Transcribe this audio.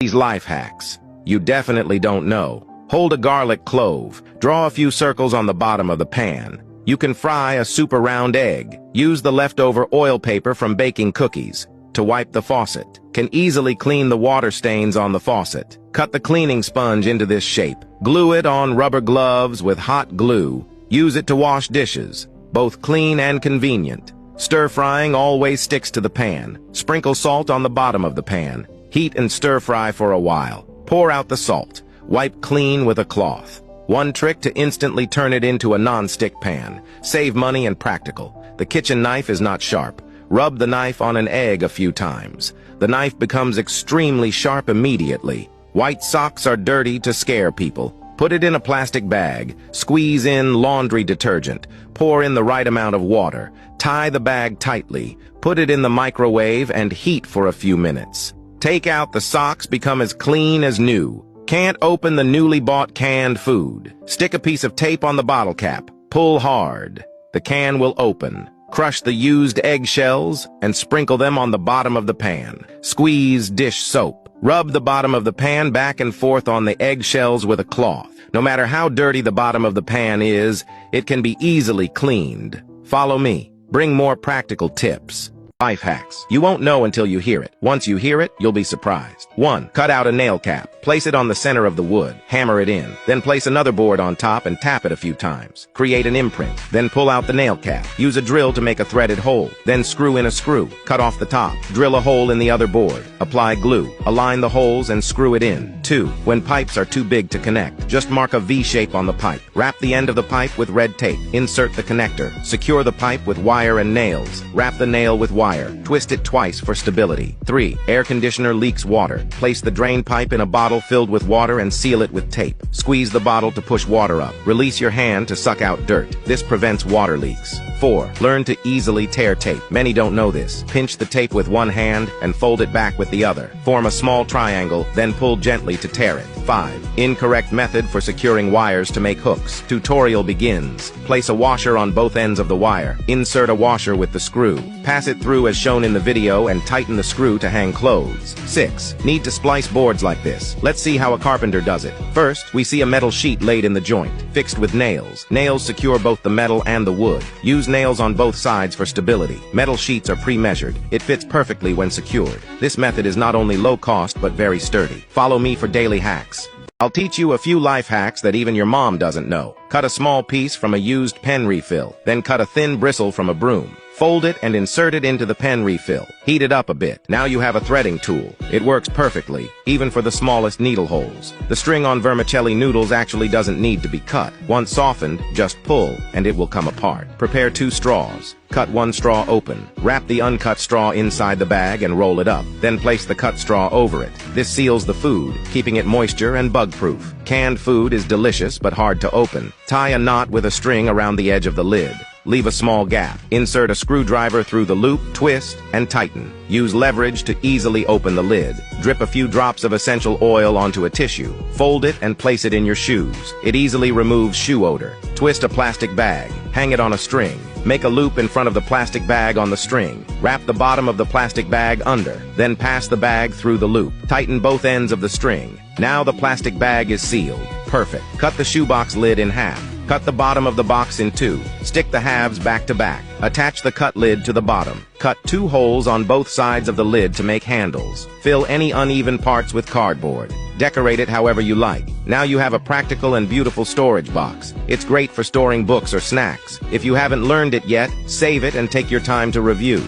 These life hacks you definitely don't know. Hold a garlic clove. Draw a few circles on the bottom of the pan. You can fry a super round egg. Use the leftover oil paper from baking cookies to wipe the faucet. Can easily clean the water stains on the faucet. Cut the cleaning sponge into this shape. Glue it on rubber gloves with hot glue. Use it to wash dishes. Both clean and convenient. Stir-frying always sticks to the pan. Sprinkle salt on the bottom of the pan. Heat and stir-fry for a while. Pour out the salt. Wipe clean with a cloth. One trick to instantly turn it into a non-stick pan. Save money and practical. The kitchen knife is not sharp. Rub the knife on an egg a few times. The knife becomes extremely sharp immediately. White socks are dirty to scare people. Put it in a plastic bag. Squeeze in laundry detergent. Pour in the right amount of water. Tie the bag tightly. Put it in the microwave and heat for a few minutes. Take out the socks, become as clean as new. Can't open the newly bought canned food. Stick a piece of tape on the bottle cap. Pull hard. The can will open. Crush the used eggshells and sprinkle them on the bottom of the pan. Squeeze dish soap. Rub the bottom of the pan back and forth on the eggshells with a cloth. No matter how dirty the bottom of the pan is, it can be easily cleaned. Follow me. Bring more practical tips. Life hacks. You won't know until you hear it. Once you hear it, you'll be surprised. 1. Cut out a nail cap. Place it on the center of the wood. Hammer it in. Then place another board on top and tap it a few times. Create an imprint. Then pull out the nail cap. Use a drill to make a threaded hole. Then screw in a screw. Cut off the top. Drill a hole in the other board. Apply glue. Align the holes and screw it in. 2. When pipes are too big to connect, just mark a V shape on the pipe. Wrap the end of the pipe with red tape. Insert the connector. Secure the pipe with wire and nails. Wrap the nail with wire. Twist it twice for stability. 3. Air conditioner leaks water. Place the drain pipe in a bottle filled with water and seal it with tape. Squeeze the bottle to push water up. Release your hand to suck out dirt. This prevents water leaks. 4. Learn to easily tear tape. Many don't know this. Pinch the tape with one hand and fold it back with the other. Form a small triangle, then pull gently to tear it. 5. Incorrect method for securing wires to make hooks. Tutorial begins. Place a washer on both ends of the wire. Insert a washer with the screw. Pass it through as shown in the video and tighten the screw to hang clothes. 6. Need to splice boards like this. Let's see how a carpenter does it. First, we see a metal sheet laid in the joint, fixed with nails. Nails secure both the metal and the wood. Use nails on both sides for stability. Metal sheets are pre-measured. It fits perfectly when secured. This method is not only low cost but very sturdy. Follow me for daily hacks. I'll teach you a few life hacks that even your mom doesn't know. Cut a small piece from a used pen refill. Then cut a thin bristle from a broom. Fold it and insert it into the pen refill. Heat it up a bit. Now you have a threading tool. It works perfectly, even for the smallest needle holes. The string on vermicelli noodles actually doesn't need to be cut. Once softened, just pull, and it will come apart. Prepare 2 straws. Cut 1 straw open. Wrap the uncut straw inside the bag and roll it up. Then place the cut straw over it. This seals the food, keeping it moisture and bug-proof. Canned food is delicious but hard to open. Tie a knot with a string around the edge of the lid. Leave a small gap. Insert a screwdriver through the loop, twist, and tighten. Use leverage to easily open the lid. Drip a few drops of essential oil onto a tissue. Fold it and place it in your shoes. It easily removes shoe odor. Twist a plastic bag. Hang it on a string. Make a loop in front of the plastic bag on the string. Wrap the bottom of the plastic bag under. Then pass the bag through the loop. Tighten both ends of the string. Now the plastic bag is sealed. Perfect. Cut the shoebox lid in half. Cut the bottom of the box in 2. Stick the halves back to back. Attach the cut lid to the bottom. Cut 2 holes on both sides of the lid to make handles. Fill any uneven parts with cardboard. Decorate it however you like. Now you have a practical and beautiful storage box. It's great for storing books or snacks. If you haven't learned it yet, save it and take your time to review.